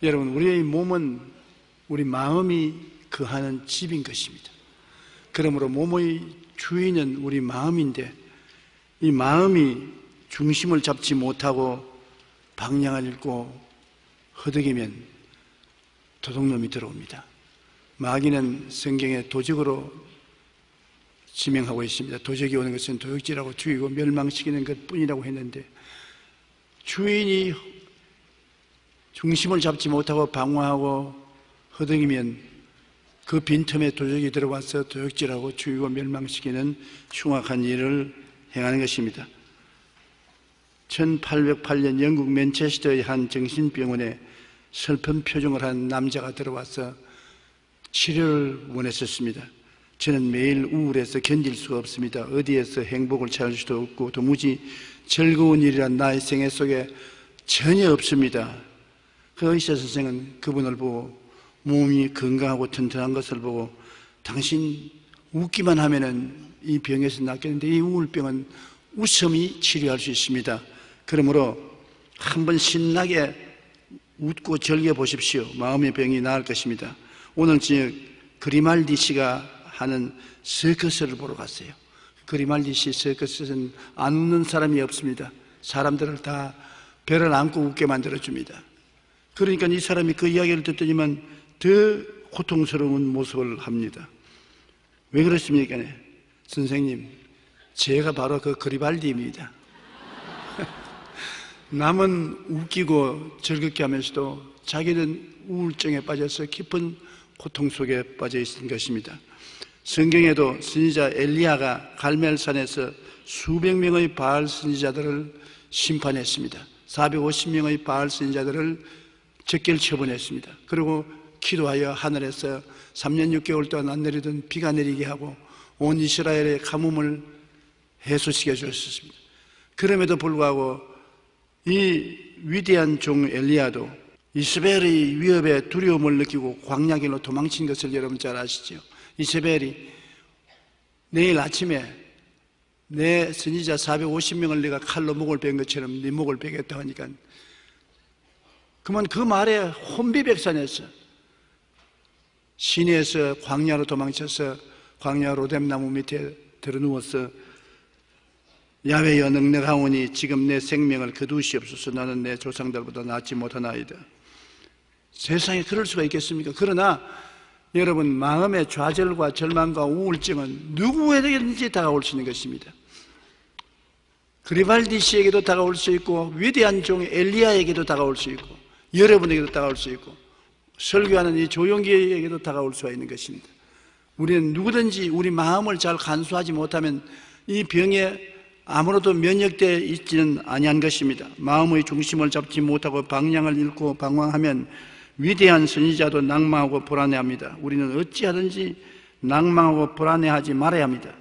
여러분, 우리의 몸은 우리 마음이 거하는 집인 것입니다. 그러므로 몸의 주인은 우리 마음인데, 이 마음이 중심을 잡지 못하고 방향을 잃고 허덕이면 도둑놈이 들어옵니다. 마귀는 성경에 도적으로 지명하고 있습니다. 도적이 오는 것은 도적질하고 죽이고 멸망시키는 것뿐이라고 했는데, 주인이 중심을 잡지 못하고 방황하고 허덕이면 그 빈틈에 도적이 들어와서 도적질하고 죽이고 멸망시키는 흉악한 일을 행하는 것입니다. 1808년 영국 맨체스터의 한 정신병원에 슬픈 표정을 한 남자가 들어와서 치료를 원했었습니다. 저는 매일 우울해서 견딜 수가 없습니다. 어디에서 행복을 찾을 수도 없고 도무지 즐거운 일이란 나의 생애 속에 전혀 없습니다. 그 의사 선생은 그분을 보고 몸이 건강하고 튼튼한 것을 보고 당신 웃기만 하면은 이 병에서 낫겠는데 이 우울병은 웃음이 치료할 수 있습니다. 그러므로 한번 신나게 웃고 즐겨보십시오. 마음의 병이 나을 것입니다. 오늘 저녁 그리말디 씨가 하는 서커스를 보러 갔어요. 그리말디 씨 서커스는 안 웃는 사람이 없습니다. 사람들을 다 배를 안고 웃게 만들어줍니다. 그러니까 이 사람이 그 이야기를 듣더니만 더 고통스러운 모습을 합니다. 왜 그렇습니까? 선생님, 제가 바로 그 그리발디입니다. 남은 웃기고 즐겁게 하면서도 자기는 우울증에 빠져서 깊은 고통 속에 빠져 있는 것입니다. 성경에도 선지자 엘리야가 갈멜산에서 수백 명의 바알 선지자들을 심판했습니다. 450명의 바알 선지자들을 적결 처분했습니다. 그리고 기도하여 하늘에서 3년 6개월 동안 안 내리던 비가 내리게 하고 온 이스라엘의 가뭄을 해소시켜 주었습니다. 그럼에도 불구하고 이 위대한 종 엘리야도 이스벨의 위협에 두려움을 느끼고 광야길로 도망친 것을 여러분 잘 아시죠? 이스벨이 내일 아침에 내 선지자 450명을 내가 칼로 목을 벤 것처럼 네 목을 베겠다 하니까 그만 그 말에 혼비백산했어. 시내에서 광야로 도망쳐서 광야 로뎀나무 밑에 들어누워서 야훼여 능력하오니 지금 내 생명을 거두시옵소서. 나는 내 조상들보다 낫지 못하나이다. 세상에 그럴 수가 있겠습니까? 그러나 여러분, 마음의 좌절과 절망과 우울증은 누구에게든지 다가올 수 있는 것입니다. 그리발디 씨에게도 다가올 수 있고 위대한 종 엘리야에게도 다가올 수 있고 여러분에게도 다가올 수 있고 설교하는 이 조용기에게도 다가올 수가 있는 것입니다. 우리는 누구든지 우리 마음을 잘 간수하지 못하면 이 병에 아무로도 면역되어 있지는 아니한 것입니다. 마음의 중심을 잡지 못하고 방향을 잃고 방황하면 위대한 선지자도 낭망하고 불안해합니다. 우리는 어찌하든지 낭망하고 불안해하지 말아야 합니다.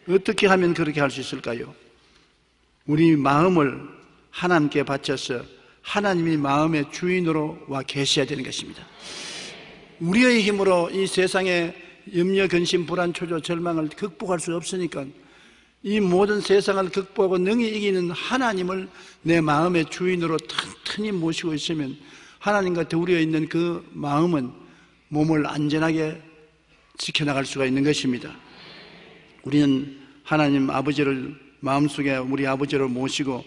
어떻게 하면 그렇게 할 수 있을까요? 우리 마음을 하나님께 바쳐서 하나님이 마음의 주인으로 와 계셔야 되는 것입니다. 우리의 힘으로 이 세상의 염려, 근심, 불안, 초조, 절망을 극복할 수 없으니까 이 모든 세상을 극복하고 능히 이기는 하나님을 내 마음의 주인으로 튼튼히 모시고 있으면 하나님과 더불어 있는 그 마음은 몸을 안전하게 지켜나갈 수가 있는 것입니다. 우리는 하나님 아버지를 마음속에 우리 아버지를 모시고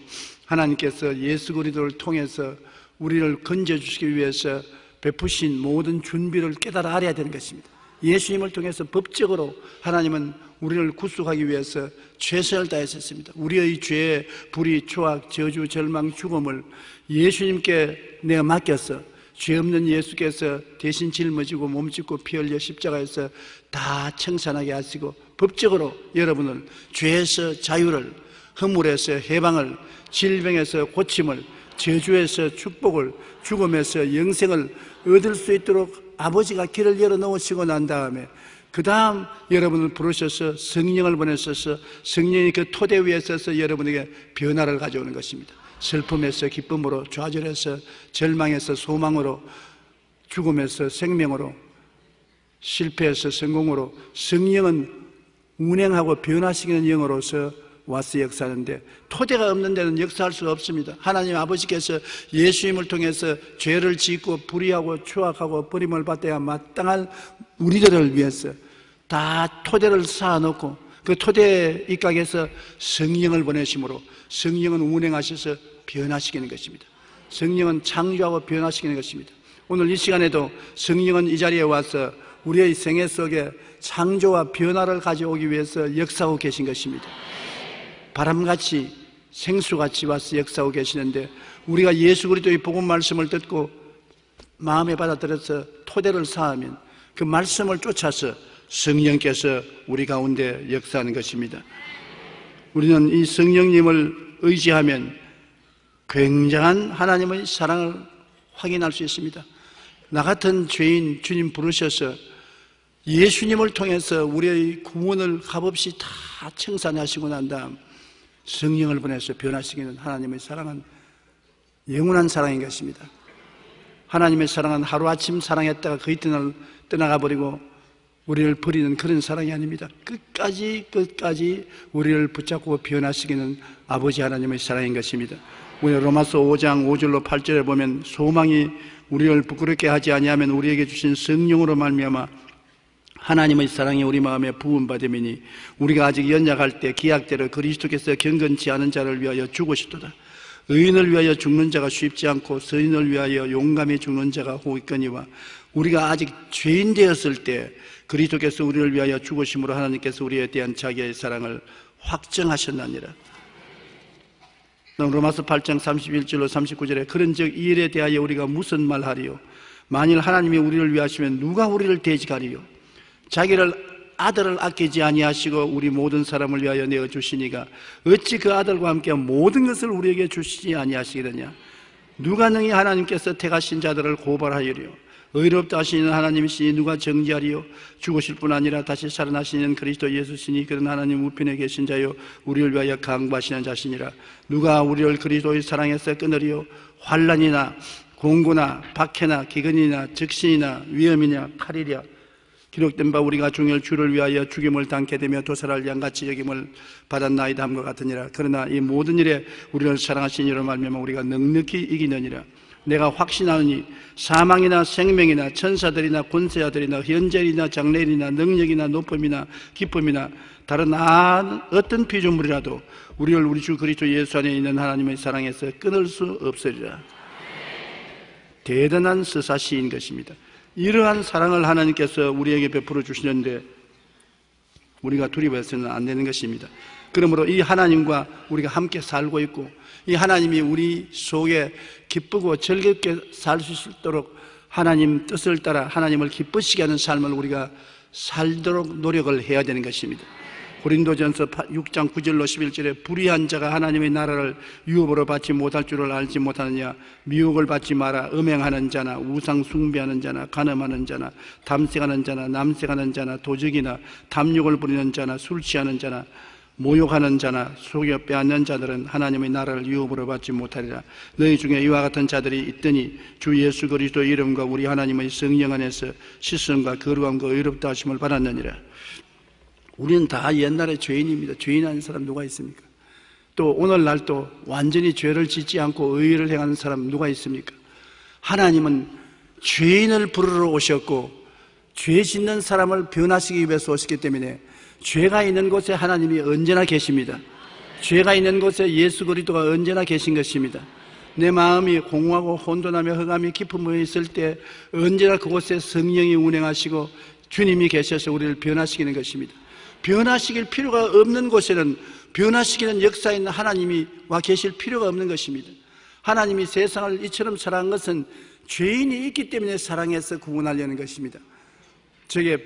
하나님께서 예수 그리스도를 통해서 우리를 건져주시기 위해서 베푸신 모든 준비를 깨달아 알아야 되는 것입니다. 예수님을 통해서 법적으로 하나님은 우리를 구속하기 위해서 최선을 다했었습니다. 우리의 죄, 불의, 초악, 저주, 절망, 죽음을 예수님께 내가 맡겼어. 죄 없는 예수께서 대신 짊어지고 몸짓고 피 흘려 십자가에서 다 청산하게 하시고 법적으로 여러분을 죄에서 자유를, 허물에서 해방을, 질병에서 고침을, 저주에서 축복을, 죽음에서 영생을 얻을 수 있도록 아버지가 길을 열어놓으시고 난 다음에 그 다음 여러분을 부르셔서 성령을 보내셔서 성령이 그 토대 위에 서서 여러분에게 변화를 가져오는 것입니다. 슬픔에서 기쁨으로, 좌절에서 절망에서 소망으로, 죽음에서 생명으로, 실패에서 성공으로 성령은 운행하고 변화시키는 영으로서 와서 역사하는데, 토대가 없는 데는 역사할 수 없습니다. 하나님 아버지께서 예수님을 통해서 죄를 짓고 불의하고 추악하고 버림을 받아야 마땅한 우리들을 위해서 다 토대를 쌓아놓고 그 토대 입각에서 성령을 보내심으로 성령은 운행하셔서 변화시키는 것입니다. 성령은 창조하고 변화시키는 것입니다. 오늘 이 시간에도 성령은 이 자리에 와서 우리의 생애 속에 창조와 변화를 가져오기 위해서 역사하고 계신 것입니다. 바람같이 생수같이 와서 역사하고 계시는데, 우리가 예수 그리스도의 복음 말씀을 듣고 마음에 받아들여서 토대를 쌓으면 그 말씀을 쫓아서 성령께서 우리 가운데 역사하는 것입니다. 우리는 이 성령님을 의지하면 굉장한 하나님의 사랑을 확인할 수 있습니다. 나 같은 죄인 주님 부르셔서 예수님을 통해서 우리의 구원을 값없이 다 청산하시고 난 다음 성령을 보내서 변화시키는 하나님의 사랑은 영원한 사랑인 것입니다. 하나님의 사랑은 하루아침 사랑했다가 그 이튿날 떠나가 버리고 우리를 버리는 그런 사랑이 아닙니다. 끝까지 우리를 붙잡고 변화시키는 아버지 하나님의 사랑인 것입니다. 우리 로마서 5장 5절로 8절에 보면, 소망이 우리를 부끄럽게 하지 아니하면 우리에게 주신 성령으로 말미암아 하나님의 사랑이 우리 마음에 부음받음이니 우리가 아직 연약할 때 기약대로 그리스도께서 경건치 않은 자를 위하여 죽으셨도다. 의인을 위하여 죽는 자가 쉽지 않고 서인을 위하여 용감히 죽는 자가 혹있거니와 우리가 아직 죄인 되었을 때 그리스도께서 우리를 위하여 죽으심으로 하나님께서 우리에 대한 자기의 사랑을 확정하셨나니라. 로마서 8장 31절로 39절에 그런즉 이 일에 대하여 우리가 무슨 말하리요? 만일 하나님이 우리를 위하시면 누가 우리를 대적하리요? 자기를 아들을 아끼지 아니하시고 우리 모든 사람을 위하여 내어 주시니가 어찌 그 아들과 함께 모든 것을 우리에게 주시지 아니하시겠느냐? 누가 능히 하나님께서 택하신 자들을 고발하리요? 의롭다 하시는 하나님이시니 누가 정죄하리요? 죽으실 뿐 아니라 다시 살아나시는 그리스도 예수시니 그런 하나님 우편에 계신 자요 우리를 위하여 강구하시는 자시니라. 누가 우리를 그리스도의 사랑에서 끊으리요? 환난이나 공고나 박해나 기근이나 적신이나 위험이냐 칼이랴. 기록된 바 우리가 중일 주를 위하여 죽임을 당케 되며 도살할 양같이 여김을 받았나이다 함과 같으니라. 그러나 이 모든 일에 우리를 사랑하신 이로 말미암아 우리가 넉넉히 이기느니라. 내가 확신하노니 사망이나 생명이나 천사들이나 권세자들이나 현재이나 장래이나 능력이나 높음이나 기쁨이나 다른 어떤 피조물이라도 우리를 우리 주 그리스도 예수 안에 있는 하나님의 사랑에서 끊을 수 없으리라. 대단한 서사시인 것입니다. 이러한 사랑을 하나님께서 우리에게 베풀어 주시는데 우리가 두려워해서는 안 되는 것입니다. 그러므로 이 하나님과 우리가 함께 살고 있고 이 하나님이 우리 속에 기쁘고 즐겁게 살 수 있도록 하나님 뜻을 따라 하나님을 기쁘시게 하는 삶을 우리가 살도록 노력을 해야 되는 것입니다. 고린도전서 6장 9절로 11절에 불의한 자가 하나님의 나라를 유업으로 받지 못할 줄을 알지 못하느냐? 미혹을 받지 마라. 음행하는 자나 우상 숭배하는 자나 간음하는 자나 담색하는 자나 남색하는 자나 도적이나 탐욕을 부리는 자나 술 취하는 자나 모욕하는 자나 속여 빼앗는 자들은 하나님의 나라를 유업으로 받지 못하리라. 너희 중에 이와 같은 자들이 있더니 주 예수 그리스도 이름과 우리 하나님의 성령 안에서 씻음과 거룩함과 의롭다 하심을 받았느니라. 우리는 다 옛날에 죄인입니다. 죄인 아닌 사람 누가 있습니까? 또 오늘날 또 완전히 죄를 짓지 않고 의를 행하는 사람 누가 있습니까? 하나님은 죄인을 부르러 오셨고 죄 짓는 사람을 변화시키기 위해서 오셨기 때문에 죄가 있는 곳에 하나님이 언제나 계십니다. 죄가 있는 곳에 예수 그리스도가 언제나 계신 것입니다. 내 마음이 공허하고 혼돈하며 흑암이 깊은 부분에 있을 때 언제나 그곳에 성령이 운행하시고 주님이 계셔서 우리를 변화시키는 것입니다. 변화시킬 필요가 없는 곳에는 변화시키는 역사에 있는 하나님이 와 계실 필요가 없는 것입니다. 하나님이 세상을 이처럼 사랑한 것은 죄인이 있기 때문에 사랑해서 구원하려는 것입니다. 저게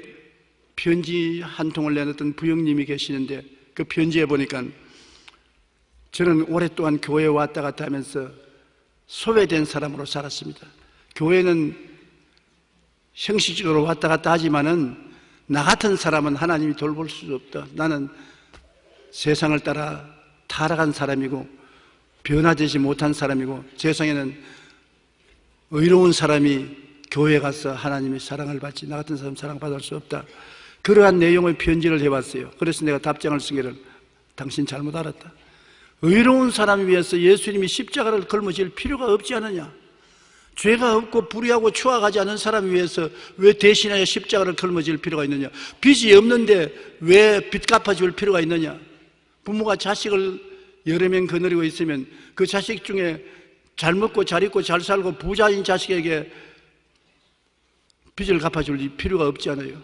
편지 한 통을 내놨던 부형님이 계시는데 그 편지에 보니까 저는 오랫동안 교회에 왔다 갔다 하면서 소외된 사람으로 살았습니다. 교회는 형식적으로 왔다 갔다 하지만은 나 같은 사람은 하나님이 돌볼 수 없다. 나는 세상을 따라 타락한 사람이고 변화되지 못한 사람이고 세상에는 의로운 사람이 교회에 가서 하나님의 사랑을 받지 나 같은 사람 사랑받을 수 없다. 그러한 내용의 편지를 해왔어요. 그래서 내가 답장을 쓰기를 당신 잘못 알았다. 의로운 사람을 위해서 예수님이 십자가를 걸머질 필요가 없지 않느냐? 죄가 없고 불의하고 추악하지 않은 사람을 위해서 왜 대신하여 십자가를 걸머질 필요가 있느냐? 빚이 없는데 왜 빚 갚아줄 필요가 있느냐? 부모가 자식을 여러 명 거느리고 있으면 그 자식 중에 잘 먹고 잘 입고 잘 살고 부자인 자식에게 빚을 갚아줄 필요가 없지 않아요.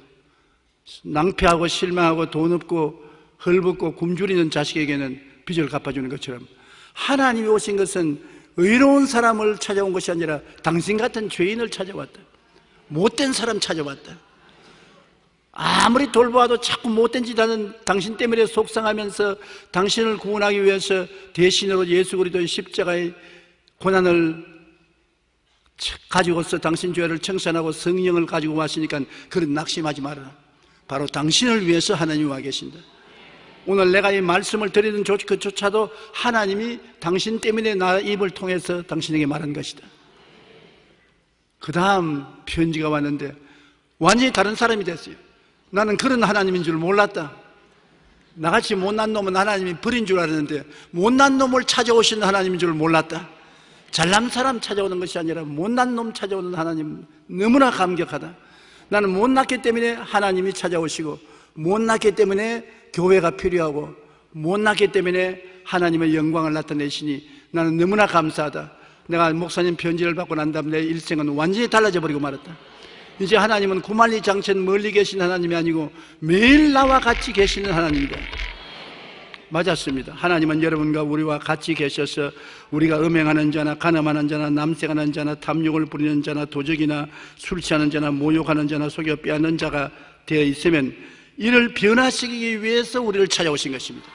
낭패하고 실망하고 돈 없고 헐벗고 굶주리는 자식에게는 빚을 갚아주는 것처럼 하나님이 오신 것은 의로운 사람을 찾아온 것이 아니라 당신 같은 죄인을 찾아왔다. 못된 사람 찾아왔다. 아무리 돌보아도 자꾸 못된 짓 하는 당신 때문에 속상하면서 당신을 구원하기 위해서 대신으로 예수 그리스도의 십자가의 고난을 가지고서 당신 죄를 청산하고 성령을 가지고 왔으니까 그런 낙심하지 말아라. 바로 당신을 위해서 하나님이 와 계신다. 오늘 내가 이 말씀을 드리는 그조차도 하나님이 당신 때문에 나 입을 통해서 당신에게 말한 것이다. 그 다음 편지가 왔는데 완전히 다른 사람이 됐어요. 나는 그런 하나님인 줄 몰랐다. 나같이 못난 놈은 하나님이 버린 줄 알았는데 못난 놈을 찾아오시는 하나님인 줄 몰랐다. 잘난 사람 찾아오는 것이 아니라 못난 놈 찾아오는 하나님, 너무나 감격하다. 나는 못났기 때문에 하나님이 찾아오시고 못났기 때문에 교회가 필요하고 못났기 때문에 하나님의 영광을 나타내시니 나는 너무나 감사하다. 내가 목사님 편지를 받고 난 다음 내 일생은 완전히 달라져 버리고 말았다. 이제 하나님은 구만리장천 멀리 계신 하나님이 아니고 매일 나와 같이 계시는 하나님이다. 맞았습니다. 하나님은 여러분과 우리와 같이 계셔서 우리가 음행하는 자나 간음하는 자나 남색하는 자나 탐욕을 부리는 자나 도적이나 술 취하는 자나 모욕하는 자나 속여 빼앗는 자가 되어 있으면 이를 변화시키기 위해서 우리를 찾아오신 것입니다.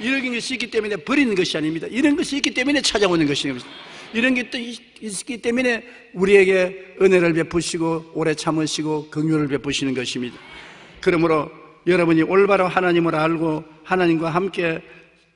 이런 것이 있기 때문에 버리는 것이 아닙니다. 이런 것이 있기 때문에 찾아오는 것입니다. 이런 게 또 있기 때문에 우리에게 은혜를 베푸시고 오래 참으시고 긍휼을 베푸시는 것입니다. 그러므로 여러분이 올바로 하나님을 알고 하나님과 함께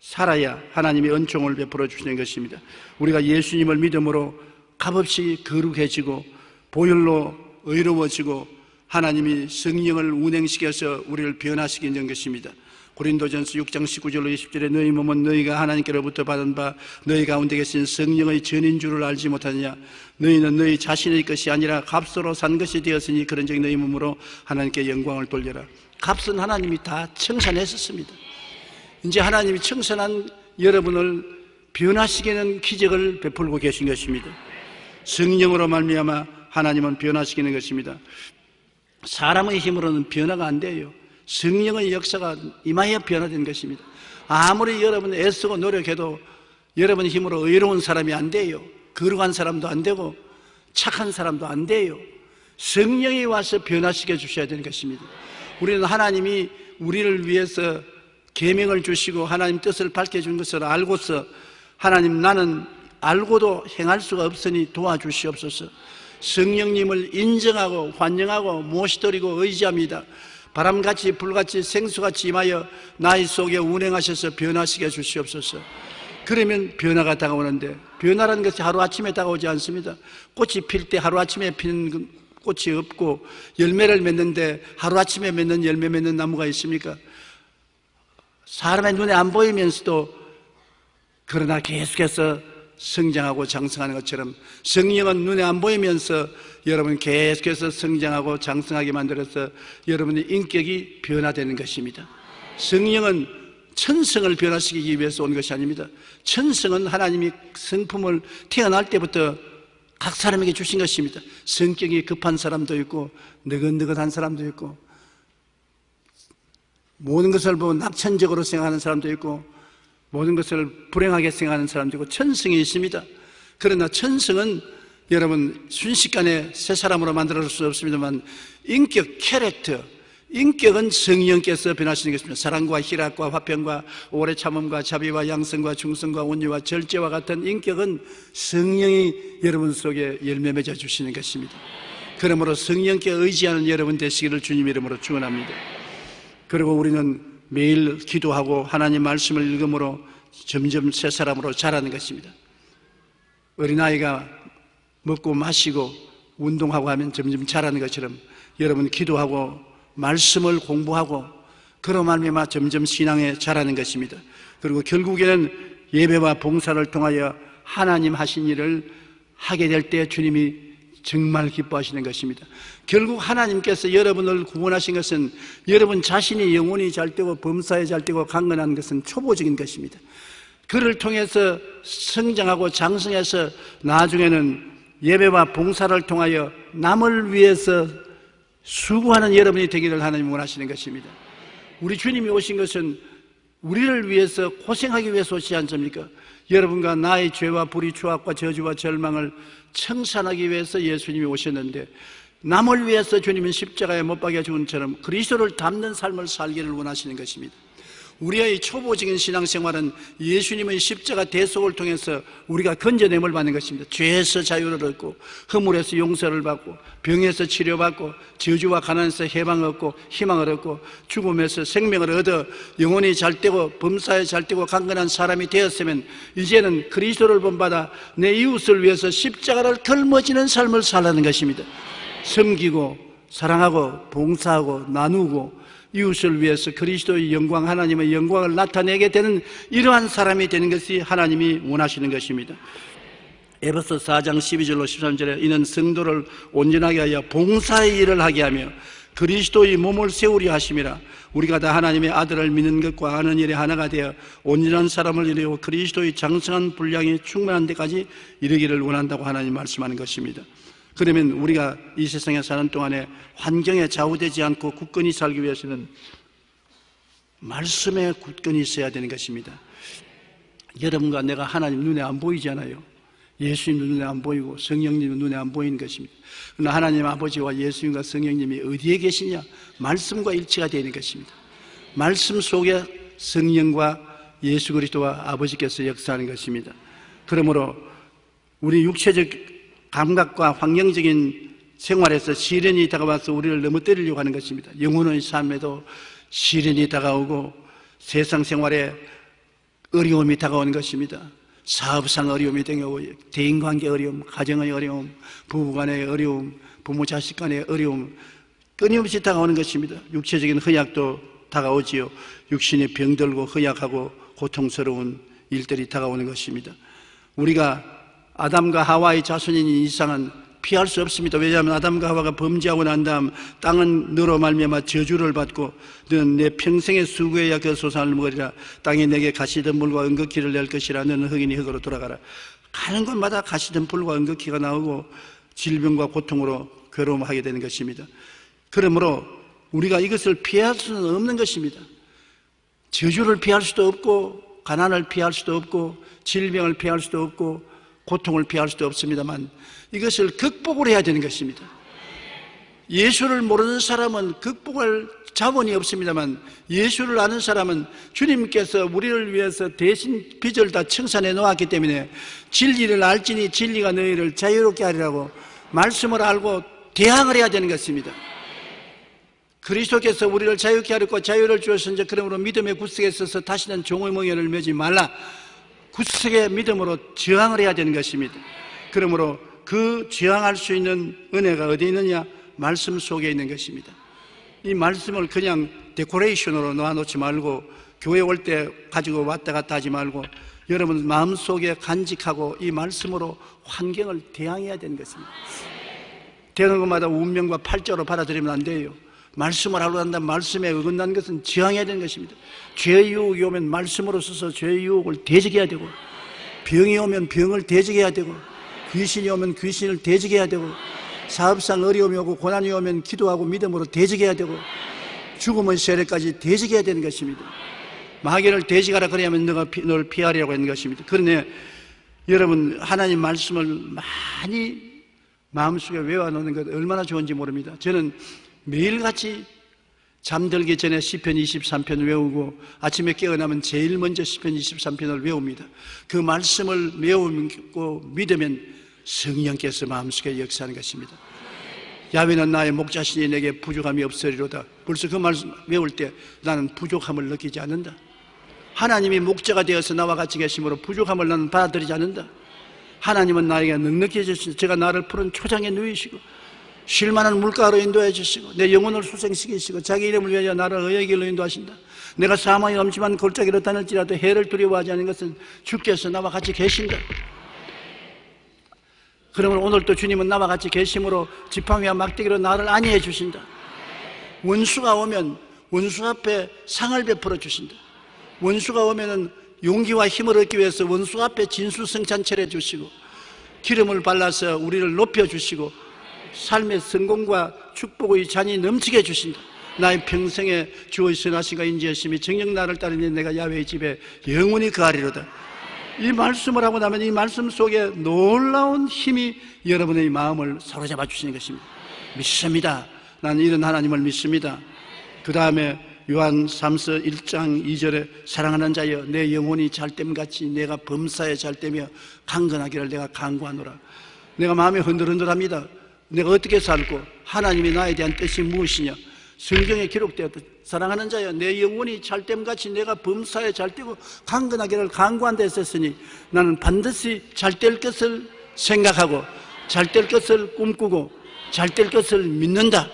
살아야 하나님의 은총을 베풀어 주시는 것입니다. 우리가 예수님을 믿음으로 값없이 거룩해지고 보혈로 의로워지고 하나님이 성령을 운행시켜서 우리를 변화시키는 것입니다. 고린도전서 6장 19절로 20절에 너희 몸은 너희가 하나님께로부터 받은 바 너희 가운데 계신 성령의 전인 줄을 알지 못하느냐. 너희는 너희 자신의 것이 아니라 값으로 산 것이 되었으니 그런즉 너희 몸으로 하나님께 영광을 돌려라. 값은 하나님이 다 청산했었습니다. 이제 하나님이 청산한 여러분을 변화시키는 기적을 베풀고 계신 것입니다. 성령으로 말미암아 하나님은 변화시키는 것입니다. 사람의 힘으로는 변화가 안 돼요. 성령의 역사가 임하여 변화된 것입니다. 아무리 여러분 애쓰고 노력해도 여러분 힘으로 의로운 사람이 안 돼요. 거룩한 사람도 안 되고 착한 사람도 안 돼요. 성령이 와서 변화시켜 주셔야 되는 것입니다. 우리는 하나님이 우리를 위해서 계명을 주시고 하나님 뜻을 밝혀준 것을 알고서 하나님 나는 알고도 행할 수가 없으니 도와주시옵소서. 성령님을 인정하고 환영하고 모시드리고 의지합니다. 바람같이 불같이 생수같이 임하여 나의 속에 운행하셔서 변화시켜 주시옵소서. 그러면 변화가 다가오는데 변화라는 것이 하루아침에 다가오지 않습니다. 꽃이 필 때 하루아침에 피는 꽃이 없고 열매를 맺는데 하루아침에 맺는 열매 맺는 나무가 있습니까? 사람의 눈에 안 보이면서도 그러나 계속해서 성장하고 장성하는 것처럼 성령은 눈에 안 보이면서 여러분 계속해서 성장하고 장성하게 만들어서 여러분의 인격이 변화되는 것입니다. 성령은 천성을 변화시키기 위해서 온 것이 아닙니다. 천성은 하나님이 성품을 태어날 때부터 각 사람에게 주신 것입니다. 성격이 급한 사람도 있고 느긋느긋한 사람도 있고 모든 것을 보고 낙천적으로 생각하는 사람도 있고 모든 것을 불행하게 생각하는 사람도 있고 천성이 있습니다. 그러나 천성은 여러분 순식간에 새 사람으로 만들어줄 수 없습니다만 인격, 캐릭터, 인격은 성령께서 변하시는 것입니다. 사랑과 희락과 화평과 오래 참음과 자비와 양성과 중성과 온유와 절제와 같은 인격은 성령이 여러분 속에 열매 맺어 주시는 것입니다. 그러므로 성령께 의지하는 여러분 되시기를 주님 이름으로 축원합니다. 그리고 우리는 매일 기도하고 하나님 말씀을 읽음으로 점점 새 사람으로 자라는 것입니다. 어린아이가 먹고 마시고 운동하고 하면 점점 자라는 것처럼 여러분 기도하고 말씀을 공부하고 그로 말미암아 점점 신앙에 자라는 것입니다. 그리고 결국에는 예배와 봉사를 통하여 하나님 하신 일을 하게 될 때 주님이 정말 기뻐하시는 것입니다. 결국 하나님께서 여러분을 구원하신 것은 여러분 자신이 영혼이 잘되고 범사에 잘되고 강건한 것은 초보적인 것입니다. 그를 통해서 성장하고 장성해서 나중에는 예배와 봉사를 통하여 남을 위해서 수고하는 여러분이 되기를 하나님 원하시는 것입니다. 우리 주님이 오신 것은 우리를 위해서 고생하기 위해서 오시지 않습니까? 여러분과 나의 죄와 불의, 추악과 저주와 절망을 청산하기 위해서 예수님이 오셨는데, 남을 위해서 주님은 십자가에 못 박혀 죽은 처럼 그리스도를 닮는 삶을 살기를 원하시는 것입니다. 우리의 초보적인 신앙생활은 예수님의 십자가 대속을 통해서 우리가 건져냄을 받는 것입니다. 죄에서 자유를 얻고, 허물에서 용서를 받고, 병에서 치료받고, 저주와 가난에서 해방을 얻고, 희망을 얻고, 죽음에서 생명을 얻어 영혼이 잘되고 범사에 잘되고 강건한 사람이 되었으면 이제는 그리스도를 본받아 내 이웃을 위해서 십자가를 걸머지는 삶을 살라는 것입니다. 섬기고 사랑하고 봉사하고 나누고 이웃을 위해서 그리스도의 영광, 하나님의 영광을 나타내게 되는 이러한 사람이 되는 것이 하나님이 원하시는 것입니다. 에베소 4장 12절로 13절에 이는 성도를 온전하게 하여 봉사의 일을 하게 하며 그리스도의 몸을 세우려 하심이라. 우리가 다 하나님의 아들을 믿는 것과 아는 일에 하나가 되어 온전한 사람을 이루고 그리스도의 장성한 분량이 충만한 데까지 이르기를 원한다고 하나님 말씀하는 것입니다. 그러면 우리가 이 세상에 사는 동안에 환경에 좌우되지 않고 굳건히 살기 위해서는 말씀에 굳건히 있어야 되는 것입니다. 여러분과 내가 하나님 눈에 안 보이잖아요. 예수님도 눈에 안 보이고 성령님도 눈에 안 보이는 것입니다. 그러나 하나님 아버지와 예수님과 성령님이 어디에 계시냐? 말씀과 일치가 되는 것입니다. 말씀 속에 성령과 예수 그리스도와 아버지께서 역사하는 것입니다. 그러므로 우리 육체적 감각과 환경적인 생활에서 시련이 다가와서 우리를 넘어뜨리려고 하는 것입니다. 영혼의 삶에도 시련이 다가오고 세상 생활에 어려움이 다가오는 것입니다. 사업상 어려움이 다가오고 대인관계 어려움, 가정의 어려움, 부부간의 어려움, 부모 자식 간의 어려움 끊임없이 다가오는 것입니다. 육체적인 허약도 다가오지요. 육신이 병들고 허약하고 고통스러운 일들이 다가오는 것입니다. 우리가 아담과 하와의 자손인 이상은 피할 수 없습니다. 왜냐하면 아담과 하와가 범죄하고 난 다음 땅은 너로 말미암아 저주를 받고 너는 내 평생의 수고해야 그 소산을 먹으리라. 땅이 내게 가시덤불과 은극기를 낼 것이라. 너는 흑인이 흑으로 돌아가라. 가는 곳마다 가시덤불과 은극기가 나오고 질병과 고통으로 괴로움하게 되는 것입니다. 그러므로 우리가 이것을 피할 수는 없는 것입니다. 저주를 피할 수도 없고 가난을 피할 수도 없고 질병을 피할 수도 없고 고통을 피할 수도 없습니다만 이것을 극복을 해야 되는 것입니다. 예수를 모르는 사람은 극복할 자본이 없습니다만 예수를 아는 사람은 주님께서 우리를 위해서 대신 빚을 다 청산해 놓았기 때문에 진리를 알지니 진리가 너희를 자유롭게 하리라고 말씀을 알고 대항을 해야 되는 것입니다. 그리스도께서 우리를 자유케 하였고 자유를 주셨으니 그러므로 믿음의 굳세게 서서 다시는 종의 멍에를 매지 말라. 굳세게 믿음으로 저항을 해야 되는 것입니다. 그러므로 그 저항할 수 있는 은혜가 어디 있느냐? 말씀 속에 있는 것입니다. 이 말씀을 그냥 데코레이션으로 놓아놓지 말고 교회 올 때 가지고 왔다 갔다 하지 말고 여러분 마음속에 간직하고 이 말씀으로 환경을 대항해야 되는 것입니다. 되는 것마다 운명과 팔자로 받아들이면 안 돼요. 말씀을 하러 간다면 말씀에 어긋난 것은 저항해야 되는 것입니다. 죄의 유혹이 오면 말씀으로 써서 죄의 유혹을 대적해야 되고 병이 오면 병을 대적해야 되고 귀신이 오면 귀신을 대적해야 되고 사업상 어려움이 오고 고난이 오면 기도하고 믿음으로 대적해야 되고 죽음의 세례까지 대적해야 되는 것입니다. 마귀를 대적하라 그래야만 너를 피하리라고 하는 것입니다. 그런데 여러분 하나님 말씀을 많이 마음속에 외워놓는 것 얼마나 좋은지 모릅니다. 저는 매일같이 잠들기 전에 시편 23편 외우고 아침에 깨어나면 제일 먼저 시편 23편을 외웁니다. 그 말씀을 외우고 믿으면 성령께서 마음속에 역사하는 것입니다. 야훼는 나의 목자시니 내게 부족함이 없으리로다. 벌써 그 말씀 외울 때 나는 부족함을 느끼지 않는다. 하나님이 목자가 되어서 나와 같이 계심으로 부족함을 나는 받아들이지 않는다. 하나님은 나에게 넉넉히 해주시니 제가 나를 푸른 초장에 누이시고 쉴만한 물가로 인도해 주시고 내 영혼을 수생시키시고 자기 이름을 위하여 나를 의의 길로 인도하신다. 내가 사망의 엄침한 골짜기로 다닐지라도 해를 두려워하지 않는 것은 주께서 나와 같이 계신다. 그러면 오늘 또 주님은 나와 같이 계심으로 지팡이와 막대기로 나를 안위해 주신다. 원수가 오면 원수 앞에 상을 베풀어 주신다. 원수가 오면은 용기와 힘을 얻기 위해서 원수 앞에 진수성찬체를 해주시고 기름을 발라서 우리를 높여주시고 삶의 성공과 축복의 잔이 넘치게 해주신다. 나의 평생에 주의 선하심과 인지하심이 정녕 나를 따르니 내가 야훼의 집에 영원히 거하리로다. 이 말씀을 하고 나면 이 말씀 속에 놀라운 힘이 여러분의 마음을 사로잡아 주시는 것입니다. 믿습니다. 나는 이런 하나님을 믿습니다. 그 다음에 요한 3서 1장 2절에 사랑하는 자여 내 영혼이 잘됨같이 내가 범사에 잘되며 강건하기를 내가 간구하노라. 내가 마음이 흔들흔들합니다. 내가 어떻게 살고 하나님이 나에 대한 뜻이 무엇이냐. 성경에 기록되었다. 사랑하는 자여 내 영혼이 잘됨같이 내가 범사에 잘되고 강건하기를 간구한다 했었으니 나는 반드시 잘될 것을 생각하고 잘될 것을 꿈꾸고 잘될 것을 믿는다.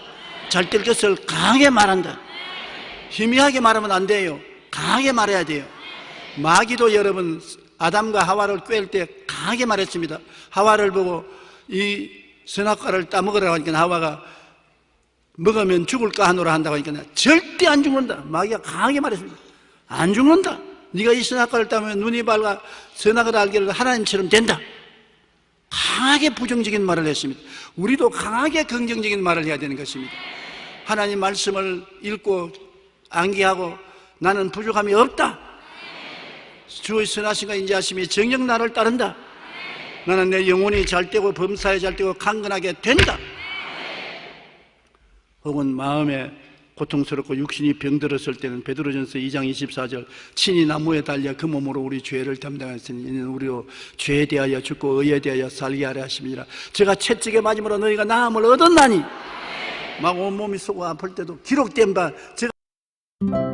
잘될 것을 강하게 말한다. 희미하게 말하면 안 돼요. 강하게 말해야 돼요. 마귀도 여러분 아담과 하와를 꿰을 때 강하게 말했습니다. 하와를 보고 이 선악과를 따먹으라고 하니까 하와가 먹으면 죽을까 하노라 한다고 하니까 절대 안 죽는다. 마귀가 강하게 말했습니다. 안 죽는다. 네가 이 선악과를 따면 눈이 밝아 선악을 알기를 하나님처럼 된다. 강하게 부정적인 말을 했습니다. 우리도 강하게 긍정적인 말을 해야 되는 것입니다. 하나님 말씀을 읽고 암기하고 나는 부족함이 없다. 주의 선하심과 인자하심이 정녕 나를 따른다. 나는 내 영혼이 잘되고 범사에 잘되고 강건하게 된다. 혹은 마음에 고통스럽고 육신이 병들었을 때는 베드로전서 2장 24절 친히 나무에 달려 그 몸으로 우리 죄를 담당하였으니 이는 우리로 죄에 대하여 죽고 의에 대하여 살게 하려 하심이라. 제가 채찍에 맞음으로 너희가 나음을 얻었나니 막 온몸이 쏘고 아플 때도 기록된 바 제가